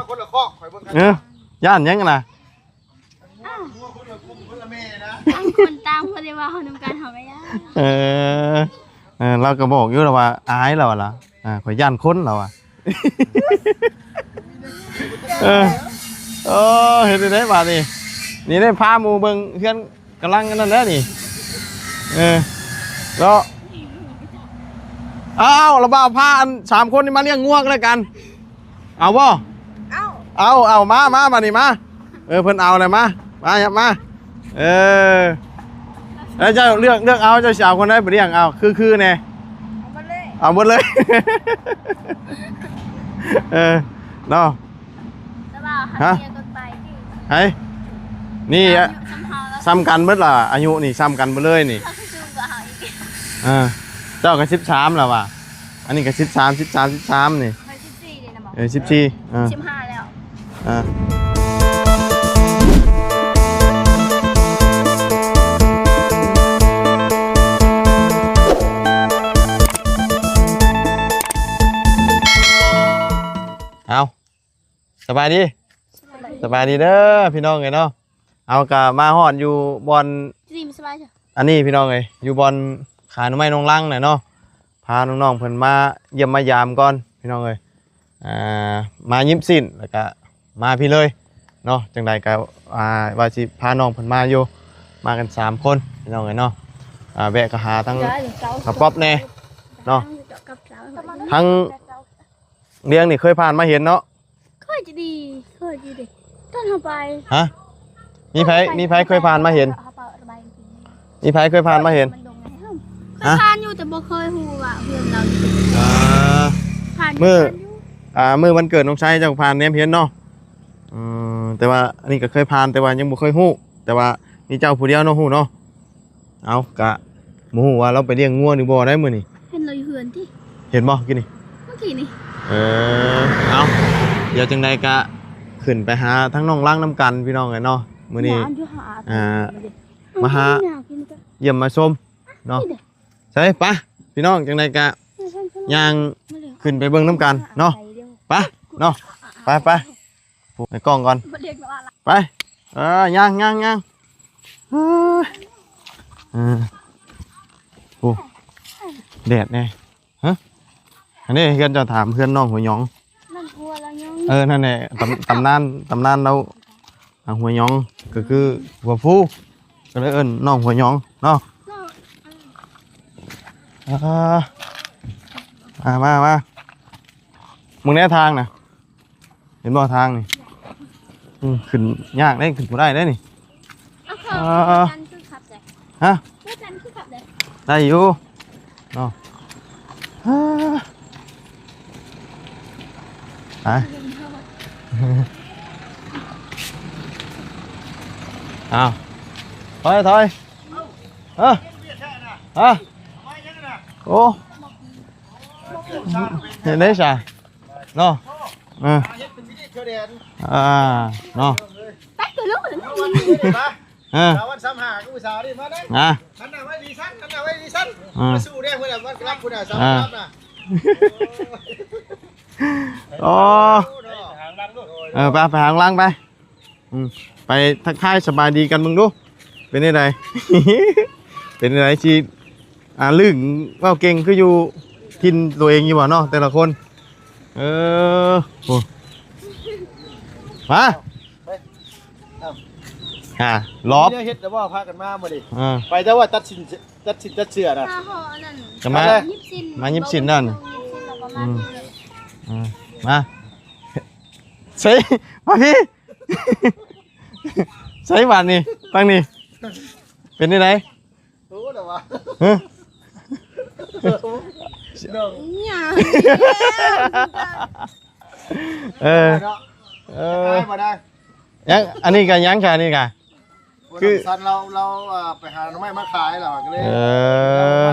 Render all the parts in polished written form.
คนละคอกข่อยเบิ่งกันย่านยังนะตั้งคนตามคนเดียวว่าเขาทำการทำไม่ได้เราก็บอกอยู่แล้วว่าอายเราล่ะข่อยย่านคนเราเห็นได้บาดนี่ได้พาหมู่เบิ่งเพื่อนกำลังกันนั่นแหละนี่แล้วเราบ่าวพาอัน3คนนี่มาเลี้ยงง่วงเลยกันเอาบ่เอามานี่มาเพิ่นเอาอะไรมาครับมาแล้วเจ้าเลือกเอาเจ้าสาวคนไหนไปเลี้ยงเอาคือแน่เอาหมดเลยเนาะฮะไอ้นี่ซ้ำกันเมื่อล่ะอายุนี่ซ้ำกันไปเลยนี่เจ้ากับ13แล้วว่ะอันนี้กับ13นี่14 15แล้วเอาสบายดีเด้อพี่น้องไงเนาะเอากะมาฮอดอยู่บอนสบายจ้ะอันนี้พี่น้องไงอยู่บอนขายหน่อไม้นงลังหน่อยเนาะพาน้องๆเพิ่นมาเยี่ยมมายามก่อนพี่น้องเอ้ยมายิ้มสิ้นแล้วก็มาพี่เลยเนาะจังใดก็ว่าสิพาน้องเพิ่นมาอยู่มากัน3คนพี่น้องเอ้ยเนาะแวะก็หาทั้งกระป๊อบแน่เนาะทั้งเลี้ยงนี่เคยผ่านมาเห็นเนาะเคยจะดีต้นทำไปฮะมีไผเคยผ่านมาเห็นมีไผเคยผ่านมาเห็นเคยผ่านอยู่แต่บ่เคยฮู้ว่าเพื่อนเราผ่านมือวันเกิดน้องชายเจ้าผ่านเนี่ยเห็นเนาะแต่ว่าอันนี้ก็เคยผ่านแต่ว่ายังบ่เคยฮู้แต่ว่ามีเจ้าผู้เดียวเนาะฮู้เนาะเอากะบ่ฮู้ว่าเราไปเลี้ยงงัวหรือบ่ได้มื้อนี้เห็นเราอยู่เฮือนติเห็นบ่กินนี่เมื่อกี้นี่เอาเดี๋ยวจังใดกะขึ้นไปหาทั้งน้องล้างน้ำกันพี่น้องไงเนาะมื้อนี้มาหาเยี่ยมมาชมเนาะใช่ปะพี่น้องจังใดกะย่างขึ้นไปเบิ่งน้ำกันเนาะไปเนาะไปในกล้องก่อนไปย่างโอ้แดดแน่ฮะอันนี้เพื่อนจะถามเพื่อนน้องหัวหยองนั่นแหละตำนานเราหัวหยองก็คือหัวฟูก็เลยน้องหัวหยองเนาะมามึงแน่ทางนะเห็นบ่ทางนี่ขึ้นยากได้ขึ้นบ่ได้ได้นี่ฮะได้อยู่เนาะไปเอาถอยโอ้เห็นได้ใช่เนาะเนาะตักตัวลูกวันซ้ำหาก็อุตส่าห์ดิมาได้ขันหน้าไว้ดีสั้นมาสู้ได้เพื่อนวัดรับคุณซ้ำรับนะไปหางล่างไปทักทายสบายดีกันมึงดูเป็นยังไงชีลึงว่าเก่งคืออยู่ทินตัวเองอยู่บ่เนาะแต่ละคนมาล้อเฮ็ดแต่ว่าพากันมาบ่ดิไปแต่ว่าตัดเสือนะจะมายิบสินนั่นมาใช่มาพี่ใช่บาทนี่ตั้งนี่เป็นยังไงโอ้เดี๋ยววะมาได้ยังอันนี้กันยังค่ะนี่ค่ะคือสันเราไปหาน้ำไม้มาขายเราก็เลย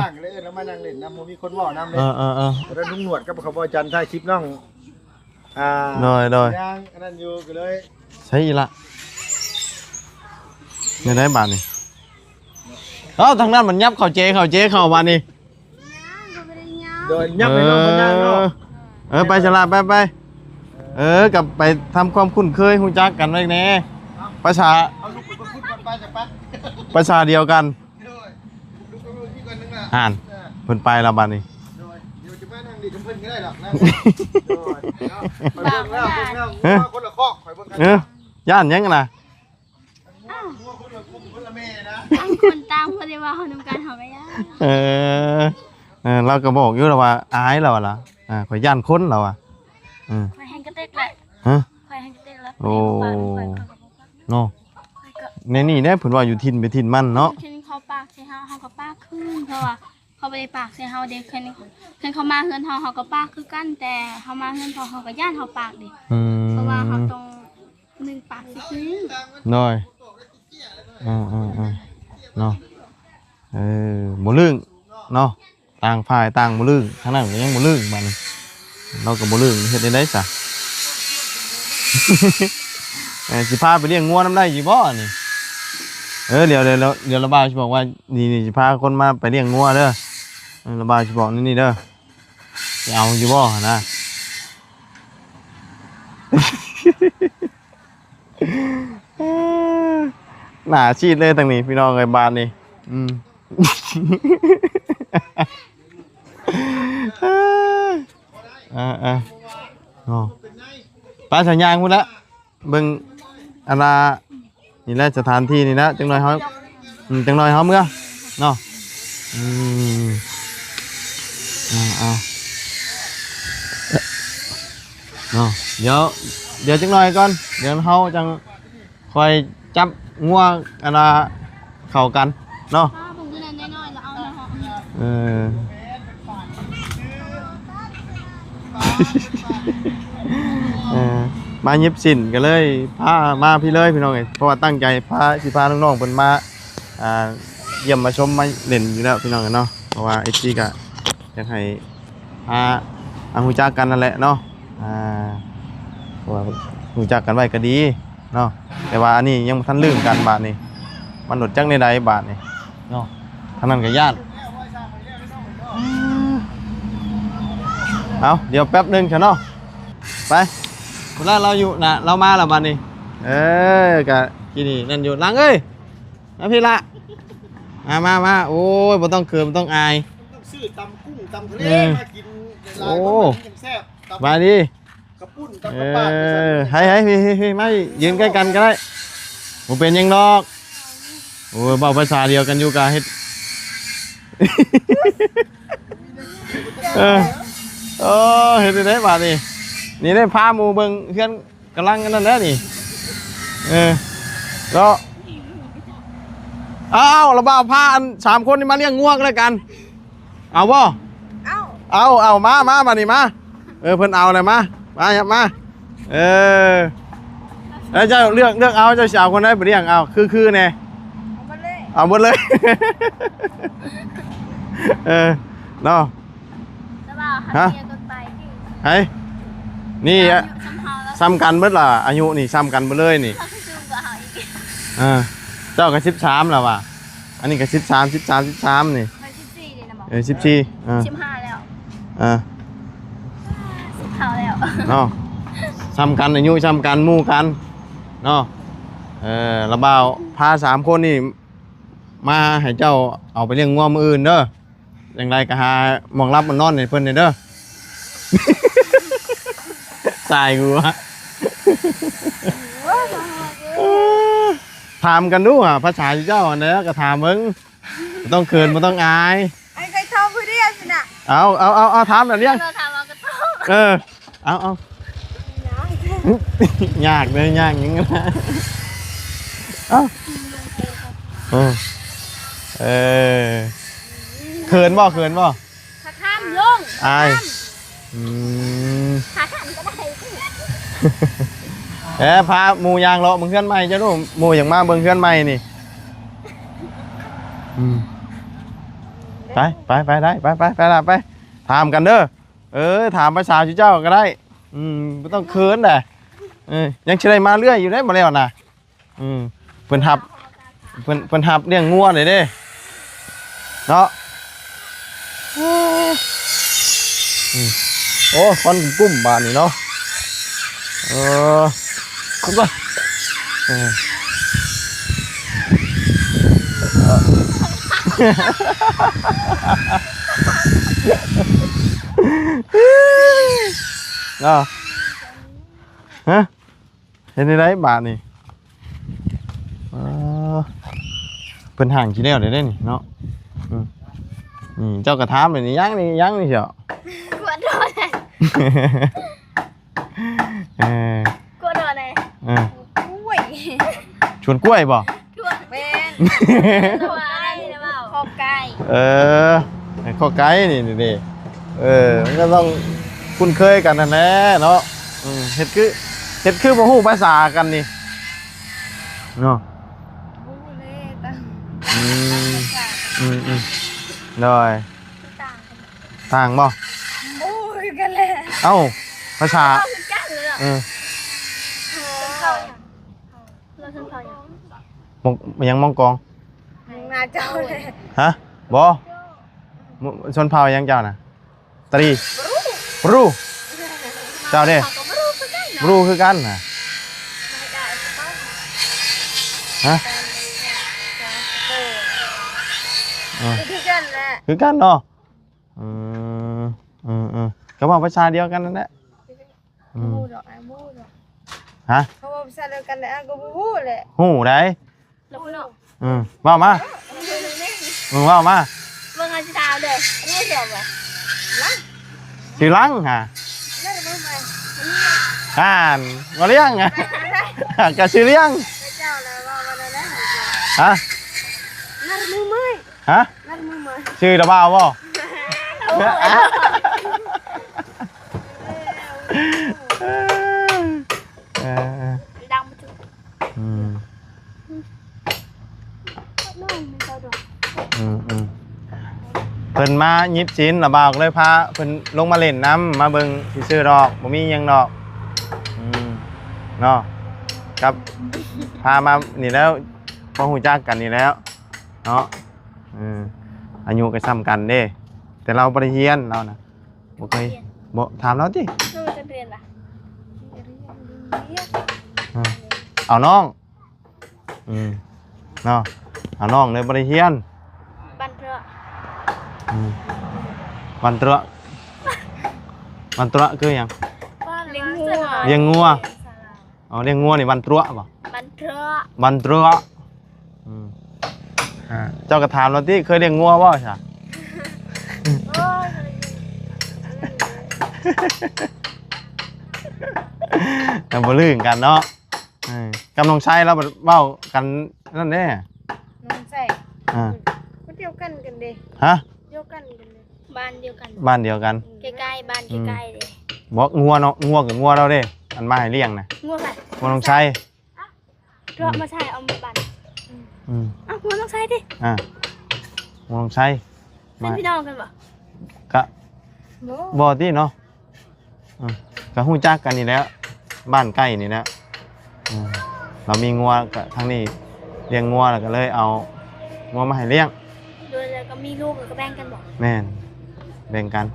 นั่งเลยน้ำไม้นั่งเล่นน้ำมีคนว่าน้ำเลยแล้วลุงหนวดกับเขาบอยจันทร์ถ่ายคลิปน้องโดยย่างนั่นอยู่ก็เลยใช่ละเนี่ยได้บาทนี่ทางนั้นมันยับเขาเจ๊เข้าบาทนี่โดยยับไปน้องคนนั่งเนาะไปฉลาดไป กับไปทำความคุ้นเคยฮู้จักกันไว้แน่ประชา เอาลูกไปพูดกันไปจากปั๊บ ประชาเดียวกัน ด้วยลูกไปพูดที่กันนึงน่ะ อ่านเพิ่นไปแล้วบัดนี้ โดยเดี๋ยวจะมานั่งดีกับเพิ่นก็ได้หรอกนะโดยไปเบิ่งแล้วคนละคอกไปเบิ่งกัน ย่านยังน่ะ คนละกลุ่มคนละแม่นะ ต่างคนต่างบ่ได้ว่าเฮานำกันเฮาไม่ได้ เราก็บอกอยู่แล้วว่าอายแล้วล่ะข่อยย่านคนแล้วอ่ะข่อยแฮงกระเต็กแหละ ฮะ ข่อยแฮงกระเต็กแล้ว โอ้เนาะในนี่เนี่ยเพิ่นว่าอยู่ทินไปทินมันเนาะ ขึ้นเขาปากใส่เฮาเฮาก็ปากขึ้นเพราะว่าเขาบ่ได้ปากใส่เฮาเด้ขึ้นเขามาเฮือนเฮาเฮาก็ปากคือกันแต่เฮามาเฮือนเฮาก็ย่านเฮาปากเด้เพราะว่าเฮาต้อง1ปากสิคือ น้อยเนาะบ่ลึงเนาะต่างฝ่ายต่างบ่ลึงทางนั้นก็ยังบ่ลึงบัดนี้เราก็บ่ลึงเฮ็ดได้ซะ สิพาไปเลี้ยงงัวน้ำได้อยู่บ่นี่เดี๋ยวระบายสิบอกว่านี่สิพาคนมาไปเลี้ยงงัวเด้อระบายสิบอกนี่เด้อจะเอาอยู่บ่นะ หน้าชีดเลยทางนี้พี่น้องไอ้บ้านนี่ป้าสัญญาณพูดแล้วเบิ่งอะไรนี่แหละสถานที่นี่นะจังหน่อยเขาเมื่อเนาะเนาะเดี๋ยวจังหน่อยก่อนเดี๋ยวเขาจังคอยจับงัวอะไรเข้ากันเนาะผมคือนั้นน้อยๆแล้วเอาในห้องมายิบสินกันเลยพามาพี่เลยพี่น้องเอ้ยเพราะว่าตั้งใจพาน้องๆเพิ่นมาเยี่ยมมาชมมาเล่นอยู่แล้วพี่น้องเนาะเพราะว่าไอ้จี้ก็อยากให้พาฮู้จักกันนั่นแหละเนาะเพราะว่าฮู้จักกันไว้ก็ดีเนาะแต่ว่าอันนี้ยังบ่ทันลืมกันบาดนี้มันหนดจักในใดบาดนี้เนาะทางนั้นก็ญาติเอาเดี๋ยวแป๊บนึงเถอะเนาะไปเวลาเราอยู่น่ะเรามาแล้วบัดนี้กะที่นี่นั่นอยู่หลังเอ้ยมาพี่ละมาโอ้ยบ่ต้องเขินบ่ต้องอายต้องซื้อตำกุ้งตำทะเลมากินหลายคนแซ่บมาดิกระปุ้นตำกระปาดให้พี่ไม่ยืนใกล้กันก็ได้บ่เป็นหยังดอกโอ้ยเว้าภาษาเดียวกันอยู่กะเฮ็ดโอ้เฮ็ดได้บาดนี้นี่ได้พาหมู่เบิ่งเพื่อนกำลังกันนั่นแหละนี่ก็เราบ่าวพาอัน3คนนี่มาเลี้ยงงัวกันแล้วกันเอาบ่เอามานี่มาเพิ่นเอาอะไรมาแล้วเจ้าเลือกเอาเจ้าสาวคนไหนไปเลี้ยงเอาคือแน่เอาหมดเลยเนาะฮะไอ้นี่ซ้ำกันเบิดล่ะอายุนี่ซ้ำกันไปเลยนี่เจ้าก็13แล้วว่ะอันนี้ก็13นี่14 15แล้วเท่าแล้วเนาะซ้ำกันอายุซ้ำกันหมู่กันเนาะระบ่าวพา3คนนี่มาให้เจ้าเอาไปเลี้ยงงัวมื้ออื่นเด้ออย่างไรก็หาหมองรับมันนอนให้เพิ่นเด้อตายกูวะถามกันดูภาษาเจ้าอันนี้ก็ถามมึงต้องเขินมันต้องอายไอ้ใครทำผู้เดียวสินะเอาถามแบบนี้เอายากเลยยากอย่างงี้นะเขินบ่ขาข้ามลงอายขาข้ามก็ได้ พาหมูยางเลาะเบิ่งเพื่อนใหม่เจ้าลูกหมูอย่างมาเบิ่งเพื่อนใหม่นี่ไปได้ไปถามกันเด้อถามภาษาเจ้าก็ได้ไม่ต้องเขินแหละยังเฉยมาเรื่อยอยู่ได้มาแล้วนะเพิ่นหับเลี้ยงงัวเลยเด้เนาะโอ้คนกุ้มบานนี่เนาะ คุณก่อนเนาะฮะเห็นได้บาทนี่เพิ่นห่างกี่แล้วได้นี่เนาะนี่เจ้ากระทามเลยนี่ยังนี่เชียว กลัวโดนเลยกลัวโดนเลยกล้วย ชวนกล้วยบ่ ชวนเป็นตัวอะไรนะเปล่าคอไก่ ข้อไก่นี่มันก็ต้องคุ้นเคยกันนั่นแหละเนาะเฮ็ดคือบ่ฮู้ภาษากันนี่เนาะได้ต่างบ่ โอ้ยกันแหละ เอ้าภาษายังมองกอง นาเจ้าเลย ฮะบ่ชนเผ่ายังเจ้าน่ะตรีรู้เจ้าเด้รู้คือกันน่ะฮะคือกันแหละ คือกันเนาะก็ว่าภาษาเดียวกันนั่นแหละบูดอกไอ้บูดอก ฮะ เขาบอกภาษาเดียวกันแหละก็บูดแหละ หูได้ ลูกเนาะ ว่ามามึงว่ามา เมื่อไงจะดาวเด้อนี่เดี๋ยวไป ชื่อลังฮะ นั่นมือใหม่ มาเลี้ยงไงกะชื่อเลี้ยง เจ้าเลยว่าวันนั้น ฮะ นั่นมือใหม่ ฮะ นั่นมือใหม่ ชื่อตะบ่าวบ่ดังมาถึงน้องมันจะโดน เพิ่นมายิบชิ้นระบาวก็เลยพาเพิ่นลงมาเล่นน้ำมาเบิ่งซื่อๆดอกบ่มีหยังดอกเนาะครับพามานี่แล้วพอฮู้จักกันนี่แล้วเนาะอายุก็ซ้ำกันเด้แต่เราบ่ได้เรียนเราน่ะบ่เคยบ่ถามเราติ ลูกจะเรียนล่ะ เอาน้องเนาะเอาน้องเลยบ่ได้เรียน บันเถอะ วันตระคือหยัง เลี้ยงงัว เลี้ยงงัวเอาเลี้ยงงัวนี่วันตระบ่ บันเถอะ วันตระเจ้ากระถามเราที่เคยเลี้ยงงัวบ่ใช่แต่บ่ลืมกันเนาะกำลังใช้เราเว้ากันนั่นแน่ น้องใส่ก็เดียวกันกันเด้ ฮะ เดียวกันกันเลย บ้านเดียวกัน บ้านเดียวกัน ใกล้ๆบ้านใกล้ๆเลย บอกงัวเนาะงัวกับงัวเราเด้อันมาให้เลี้ยงน่ะ งัวค่ะ งัวต้องใช้ เถอะมาใส่เอามาบันอ้าวงัวต้องใส่ดิ งัวต้องใช้ เป็นพี่น้องกันปะ กะบ่ที่เนาะก็ฮู้จักกันนี่แล้วบ้านใกล้นี่แล้วเรามีงัวกับทางนี้เลี้ยงงัวแล้วก็เลยเอางัวมาให้เลี้ยง โดยแล้วก็มีลูกแล้วก็แบ่งกันบอก แม่นแบ่งกัน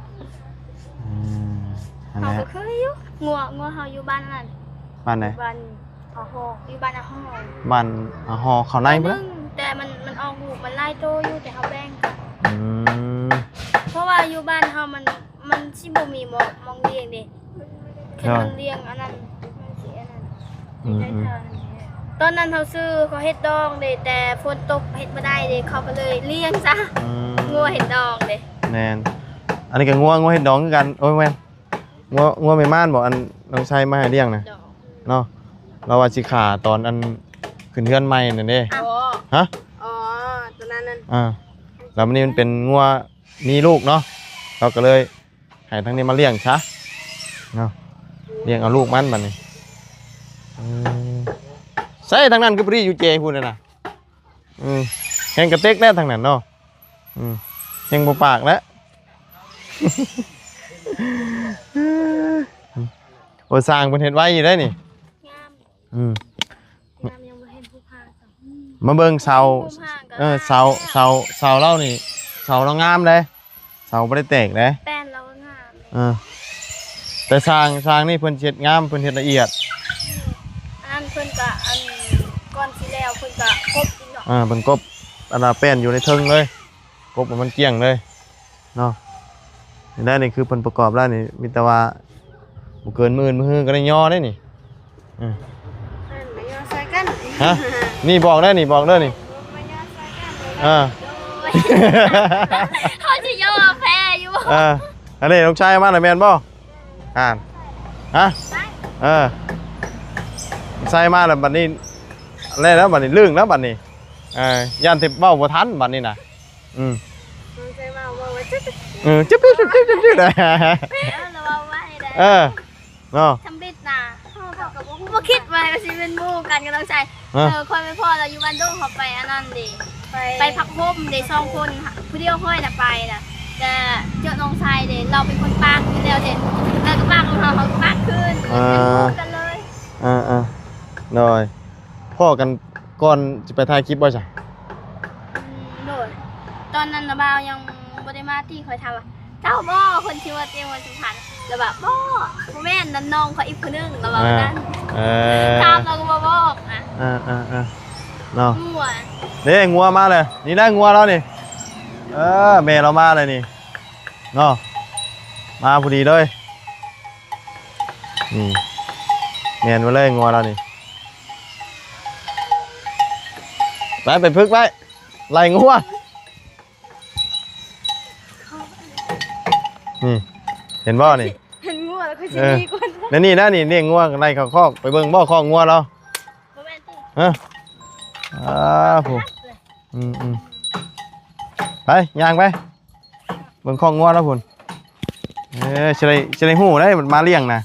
อัน เขา นี้ ก็เคยอยู่งัวเขาอยู่บ้านนั่น บ้านไหน บ้านอาหออยู่บ้านอาหอ บ้านหอเขาในบ่ล่ะ แต่มันออกลูกมันไล่โตอยู่แต่เขาแบ่งกัน อืม เพราะว่าอยู่บ้านเขามันสิบ่มีมองเลี้ยงเด้แค่มันเลี้ยงอันนั้นมันสิอันนั้นตอนนั้นเขาซื้อเขาเฮ็ดดองเด้แต่ฝนตกเฮ็ดบ่ได้เด้เขาก็เลยเลี้ยงซะงัวเฮ็ดดองเด้ แม่นอันนี้ก็งัวเฮ็ดดองคือกันโอ้ยแม่นงัวแม่ม่านบ่อันน้องชายมาให้เลี้ยงน่ะ ดอง เนาะเราว่าสิขาตอนอันขึ้นเฮือนใหม่นั่นเด้ อ๋อ ฮะ อ๋อตัวนั้นนั่น แล้วมันนี่มันเป็นงัวมีลูกเนาะเราก็เลยให้ทั้งนี้มาเลี้ยงซะเนาะเลี้ยงเอาลูกมันบัดนี้ใส่ทางนั้นก็บ่ได้อยู่เจพูดน่ะแข่งกระเต็กแน่ทางนั้นเนาะแข่งบ่ปากแล้ว โอ้สร้างเพิ่นเฮ็ดไว้อยู่ได้นี่ งามยังบ่เห็นผู้พาจ้ะ มาเบิ่งเสาเสาเล่านี่เสาเรางามเลยเสาบ่ได้แตกเลย แป้นเราก็งามเลย แต แต่สร้างนี่เพิ่นเฮ็ดงามเพิ่นเฮ็ดละเอียด อันเพิ่นก็อันก่อนสิแล้วเพิ่นก็กบอีกเนาะ เพิ่นกบอันน่ะแป้นอยู่ในเทิงเลยกบมันเกลี้ยงเลยเนาะนี่ได้นี่คือเพิ่นประกอบแล้วนี่มีแต่ว่าบ่เกินมื้อก็ได้ย่อได้นี่ อันมายอใส่กัน ฮะนี่บอกได้นี่บอกเด้อนี่ มายอใส่กันเลย อ่า เขาสิยอมแพ้อยู่ อันนี้ลูกชายมาหน่อยแมนบ่ฮะใส่มาแล้วบัดนี้อะไรแล้วบัดนี้ลื่นแล้วบัดนี้ย่านทิพย์เบ้าบ่ทันบัดนี้น่ะใส่มาว่าว่าจะจิ๊บแล้วว่าไว้ได้เนาะทำบิดน่ะเฮาก็บ่คิดว่าสิเป็นหมู่กันก็ต้องใช้ค่อยไปพ่อเราอยู่บ้านดงเขาไปอันนั้นดิไปพักห่มเด้2คนผู้เดียวค่อยน่ะไปน่ะแต่เจ้าน้องชายเด้เราเป็นคนปากอยู่แล้วเด้แล้วก็ปากของเขาก็ปากขึ้นเป็นหมู่กันเลยหน่อยพ่อกันก่อนจะไปถ่ายคลิปบ่จ้ะโดยตอนนั้นนะบ่าวยังบ่ได้มาที่คอยทำว่าเจ้าบ่คนชื่อว่าเตียงวันสุพรรณแล้วแบบบ่แม่นนั่นน้องเขาอีกคนนึงแล้วแบบนั้นถามเราก็บ่บอกเนาะ งัวนี่งัวมาเลยนี่ได้งัวแล้วนี่แม่เรามาเลยนี่เนาะมาพอดีเลยนี่แม่นมาเลยงัวเรานี่ไปพึกไปไล่งัวนี่เห็นบ่นี่เห็นงัวแล้วก็สิดีกว่านั่นนี่นะนี่งัวไล่เข้าคอกไปเบิ่งบ่คอกงัวเราผู้ไปย่างไปเบิ่งคอกงัวแล้วพุ่นจะได้หู้ได้มันมาเลี้ยงนะ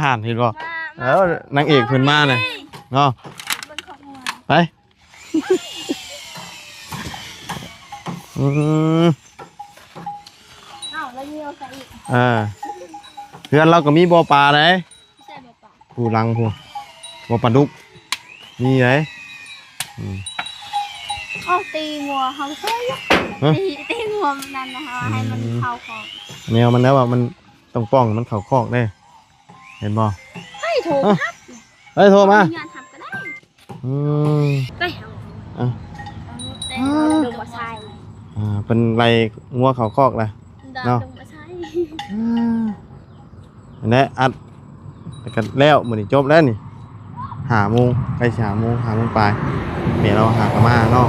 หันเห็นบ่แล้วนางเอกเพิ่นมาเลยเนาะไปเพื่อนเราก็มีบ่อปลาไหนผู้ลังผู้บ่อปลาดุกมีไหนตีงัวเขาเคยตีงัวนั่นนะคะให้มันเข้าคอกแนวมันแล้วว่ามันต้องป้องมันเข้าคอกได้เห็นบ่ให้โทรครับโทรมาไปดงมาใช่เป็นไรงัวเขาคอกเลยเนาะนี่อัดกันแล้วเหมือนจบแล้วนี่5 โมงไป5 โมงปลายเดี๋ยวเราหากมาเนาะ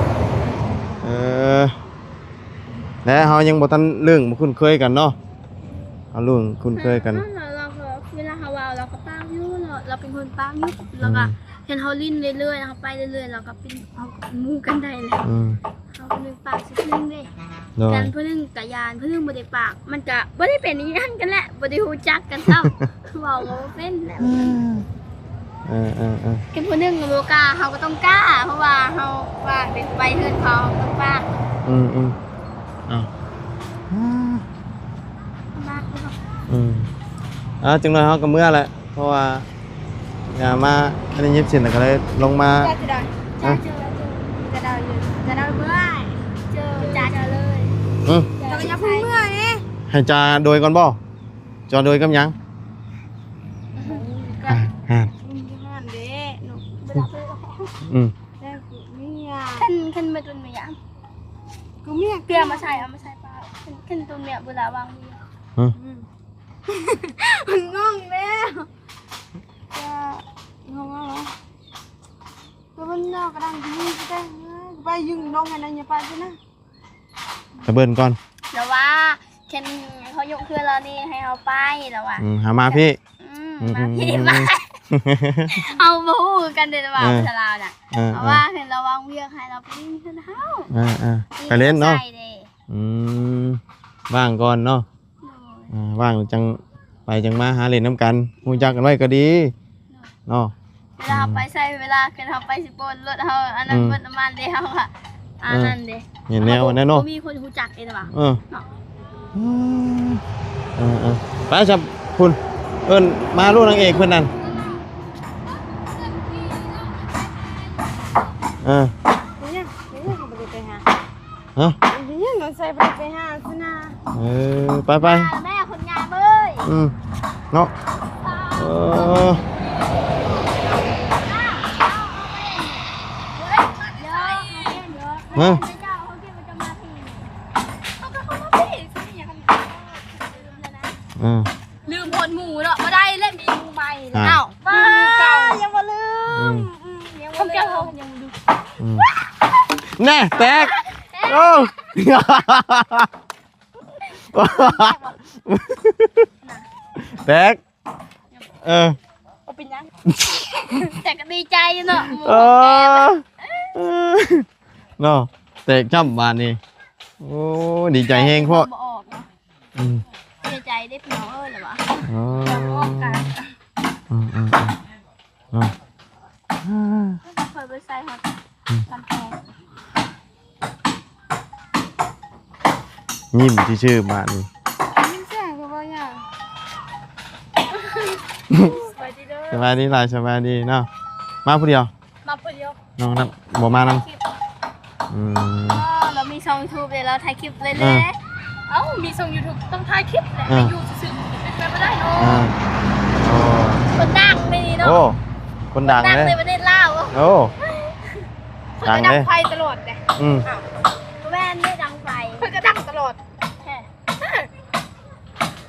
แล้วเขายังบ่ทันเรื่องบ่คุ้นเคยกันเนาะเอาเรื่องคุ้นเคยกันเราเวลาเขาว่าเราก็ป้าอยู่เราเป็นคนป้าอยู่แล้วก็เห็นเขาลิ้นเรื่อยๆเขาไปเรื่อยๆเราก็เป็นเขามู่กันได้เลยเขาคนนึงปากสักนึงเลยกันเพื่อนนึงกะยานเพื่อนนึงบ่ได้ปากมันก็บ่ได้เป็นอย่างนั้นกันแหละบ่ได้ฮู้จักกันซ้ำเว้าบ่เป็นแล้วกันเพื่อนนึงบ่กล้าเขาก็ต้องกล้าเพราะว่าเขาว่าเป็นไปเฮือนเขาต้องปากจังเลยเขาก็เมื่อแหละเพราะว่าอย่ามาอันนี้ยิบสินก็เลยลงมาจะดาวอยู่จะดาวเมื่อเจอจ่าเลยเราก็ยังเมื่อนี่ให้จ่าโดยก่อนบ่จ่าโดยกับยังขึ้นมาตุนเมียกูเมียเกลือมาใส่เอามาใส่ปลาขึ้นตุนเมียเวลาวางเมียมันงงแล้วงงแล้วตัวมันนอกกระดังที่ก็ได้ไปยึงน้องอะไรอย่าไปใช่ไหมตะเบิ้ลก่อนแล้วว่าเคนเขายกเพื่อนเรานี่ให้เขาไปแล้วว่าหามาพี่มาพี่มาเอาบูกันเดี๋ยวว่าพิจารณาน่ะเพราะว่าเห็นเราวางเวียงให้เราไปเล่นเพื่อนเฮาไปเล่นเนาะว่างก่อนเนาะว่างจังไปจังมาหาเล่นน้ำกันหูจักกันไว้ก็ดีเนาะเวลาไปใส่เวลาเคนเขาไปสิบนรถเขาอันนั้นบนน้ำมันเดียวค่ะอันนั้นเดียวเห็นแนวนั่นเนาะมีคนหูจักเองหรือเปล่าไปจับคุณมาลูกนางเอกเพื่อนนั่นเนี่ยเขาไปหาเนี่ยเราใส่ไปหาสนา ไปไป แม่คนงานเอ้ย เนาะลืมคนหมูเนาะมาได้เล่นมีหมูใหม่แล้วมายังมาลืมยังมาลืมยังมาดูแน่แตกโอ้แตกเป็นยังแต่ก็ดีใจเนาะเนาะแตกช่ำบานนี่โอ้ดีใจแห้งพ่อดีใจได้พี่น้องเหรอวะเคยไปใส่หอดลำแพงยิ้มที่ชื่อมานี่ยิ้มแซ่บก็บ่อย่างสบายดีหลายสบายดีเนาะมาผู้เดียวน้องนับบ่มานำเรามีช่อง YouTube เลยเราถ่ายคลิปเลยมีช่อง YouTube ต้องถ่ายคลิปแหละอยู่ซื่อๆเป็นไปไม่ได้เนาะคนดังไม่ดีเนาะคนดังเลยในประเทศลาวดังเลยไฟตลอดเลยแม่ไม่ดังไฟเพิ่นก็ดังตลอด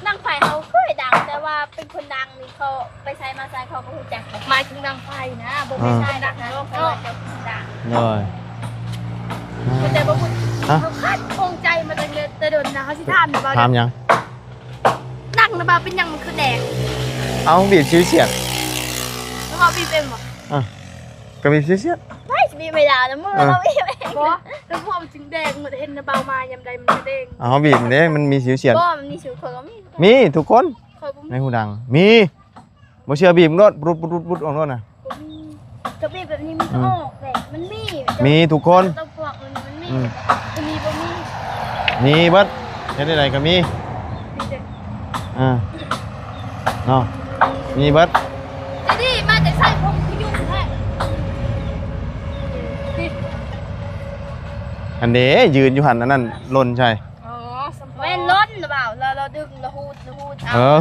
ดังไฟเขาเคยดังแต่ว่าเป็นคนดังนี่เขาไปใช้มาใช้เขาก็รู้จักหมายถึงดังไฟนะบ่ไม่ใช่ดังนะเขาจะดังเลยแต่บ่พูดเขาคาดคงใจมาแต่โดนนะเขาสิถามอยู่บ่ถามยังดังนะบ่เป็นยังมันคือแดงเอาบีบชื่อเสียดแล้วเขาบีบเป็นบ่ก็บีบชื่อเสียดไม่บีบไม่ได้นะมือเราบีบเองบ่แล้วพอมันถึงแดงมันเห็นนะเบามายามใดมันจะแดงเอาบีบเด้มันมีชื่อเสียดบ่มันมีชื่อคนก็มีทุกคนในหูดังมีบ่เชื่อบีบรถรุดออกรถน่ะก็บีบแบบนี้มันออกแต่มันมีทุกคนต้องพวกมันมีบ่มีมีเบิดเฮ็ดได้ก็มีเนาะมีเบิดนี่มาจากใส่พงพยุงแท้อันเด้ยืนอยู่หันนั่นล่นใช่แม่นล้นหรือเปล่าเราดึงเราหูด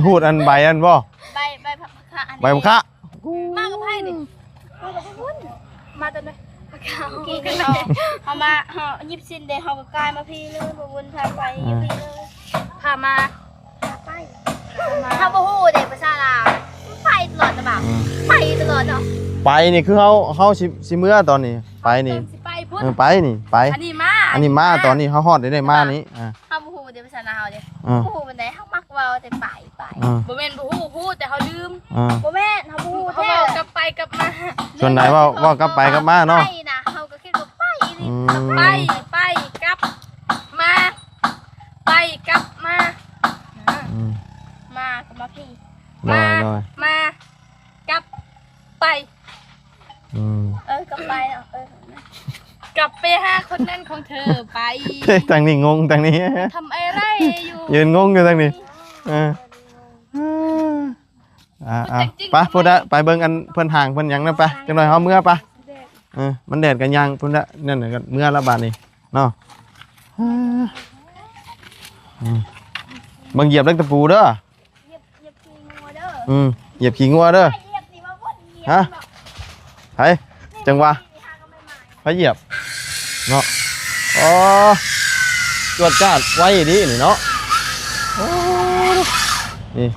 หูดอันใบอันบ่ใบผักคะใบผักคะมากับไผ่ดิมากับพุ่นมาตอนไหนกินเขามายิบซินเดเขาก็กลายมาพี่เลยบ่วนพาไปพี่เลยพามาไปถ้าบ่ฮู้เด็กภาษาลาวไปตลอดหรือเปล่าไปตลอดเนาะไปนี่คือเฮาสิเมื่อตอนนี้ไปนี่ไปนี่ไปอันนี้มาตอนนี้เฮาฮอดได้มานี้เฮาบ่ฮู้เด็กภาษาลาวเด้บ่ฮู้มันได้เฮามักเว้าแต่ไปบ่แม่นบ่ฮู้แต่เฮาลืมบ่แม่นเฮาบ่ฮู้แท้กลับไปกลับมาส่วนไหนว่ากลับไปกลับมาเนาะไปนะเฮาก็คิดว่าไปนี่ไปกลับมาไปกลับมากับมาพี่มากลับไปกลับไปเนาะกลับไปหาคนนั้นของเธอไปทางนี้งงทางนี้ทำอะไรอยู่ยืนงงอยู่ทางนี้ไปพูดได้ไปเบิ่งอันเพิ่นห่างเพิ่นหยังนะไปจังหน่อยเฮาเมื่อไปมันแดดกันยังพุ่นละนั่นน่ะเมื่อละบาดนี้เนาะบังเหยียบเล็กตะปูเด้อเหยียบขี้งัวเด้อฮะไปจังหวะไปเหยียบเนาะอ๋อจวดจ้าดไว้ดีนี่เนาะนี่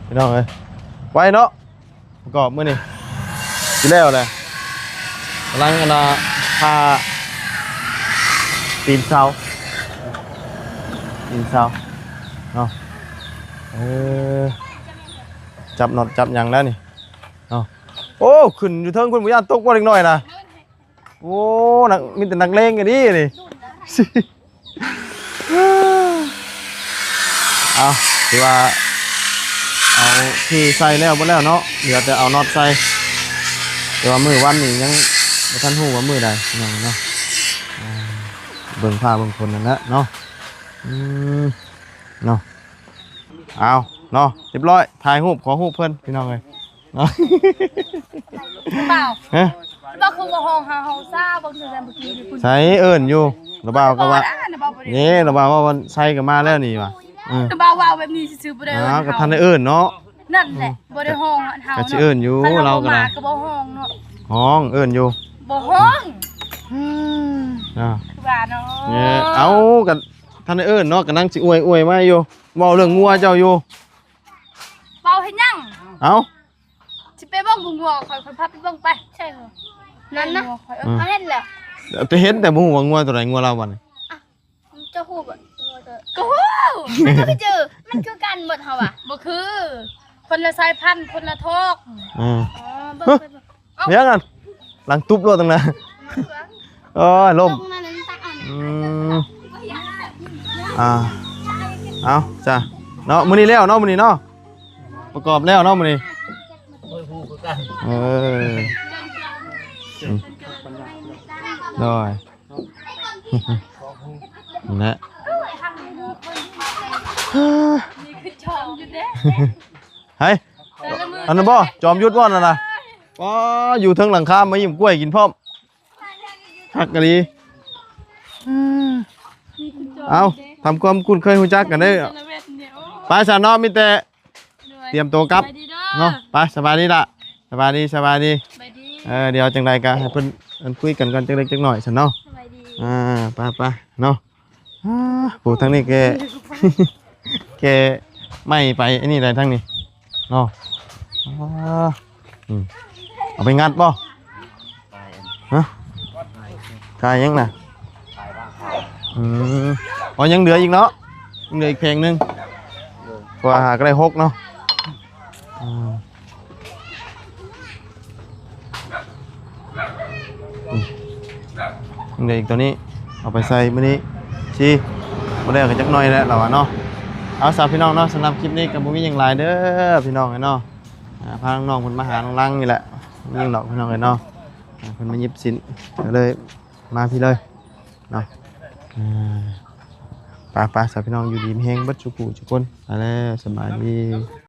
พี่น้องเอ้ยไว้เนาะประกอบมื้อนี่สิแล้วแหละกำลังพาตีนเสาเนาะจับน็อตจับหยังแล้วนี่เนาะโอ้ขึ้นอยู่เทิงคุณบุญญาตกว่าเล็กน้อยนะโอ้นักมีแต่นักเลงกันดินี่เอาถือว่าเอาที่ใส่แล้วหมดแล้วเนาะเดี๋ยวจะเอาน็อตใส่แต่ว่ามือวันนี้ยังไม่ทันหูว่ามือใดเนาะเบิ่งผ้าเบิ่งคนนั่นแหละเนาะเนาะเอาเนาะเรียบร้อยถ่ายรูปขอรูปเพื่อนพี่น้องเลยเนาะเปล่าบ่คือว่าห้องหาห้องซ่าบ่คือแต่เมื่อกี้ใส่เอิ้นอยู่ระเบาก็ว่านี่ระเบาว่าใส่ก็มาแล้วนี่ว่ะ แต่บ่าวว่าแบบนี้ซื่อๆบ่ได้ อ้าวก็ทันได้เอิ้นเนาะ นั่นแหละบ่ได้ห้องเฮา ก็สิเอิ้นอยู่เราก็ มา ได้ ก็บ่ห้องเนาะ ห้องเอิ้นอยู่ บ่ห้อง อ่า คือว่าเนาะ เนี่ยเอากันท่านได้เอิ้นเนาะก็นั่งสิอวยมาอยู่เว้าเรื่องงัวเจ้าอยู่ เว้าเฮ็ดหยัง เอ้า สิไปเบิ่งบุงวัวข่อยพาไปเบิ่งไป ใช่เหรอนั่นนะ ข่อย เอาเล่นแหละ แต่เห็นแต่บ่ฮู้ว่างัวตัวใดงัวเราบัดนี้ เจ้าฮู้บ่ก็ ก็ฮู้ มันก็คือเจอมันคือกันหมดเฮาอ่ะ บ่คือคนละสายพันธุ์คนละโทก อืม อ๋อเบิ่งไปเบิ่ง เดี๋ยวกันหลังตุ๊บโลดตรงนั้นโอ้ยลม ตรงนั้นตักเอา อืมเอาจ้ะเนาะมื้อนี้แล้วเนาะมื้อนี้เนาะประกอบแล้วเนาะมื้อนี้ โอ้ยฮู้คือกัน เออได้นะ นี่คือชมอยู่เด้ เฮ้ยอันนั้นบ่จอมยุทธบ่นั่นน่ะป้ออยู่เทิงหลังคามายิ้มกล้วยกินพร้อมฮักกะลีเอาทำความคุ้นเคยฮู้จักกันได้อไปซะเนาะมีแต่เตรียมตัวกลับเนาะไปสบายดีล่ะสบายดี สบายดี เดี๋ยวจังใดก็ให้เพิ่นคุยกันก่อนจังเล็กจังหน่อยซะเนาะ สบายดี ไปเนาะผู้ทางนี้แก แกไม่ไปไอ้นี่ได้ทางนี้เนาะเอาไปงัดบ่ฮะกายยังน่ะอ๋อยังเหลืออีกเนาะยังเหลืออีกเพลงหนึงกว่าหาก็ได้6เนาะยังเหลืออีกตัวนี้เอาไปใส่มื้อนี้ชีบ่ได้ก็จักหน่อยแล้วเราอะเนาะเอาสาวพี่น้องเนาะสำหรับคลิปนี้ก็บ่มีหยังหลายเด้อพี่น้องเนาะพาน้องๆเพิ่นมาหาน้องลังนี่แหละยิงดอกพี่น้องเอ้ยเนาะเพิ่นมาหยิบสินก็เลยมาพี่เลยเนาะไปสาวพี่น้องอยู่ดีมีแฮงเบิดทุกผู้ทุกคนไปแล้วสบายดี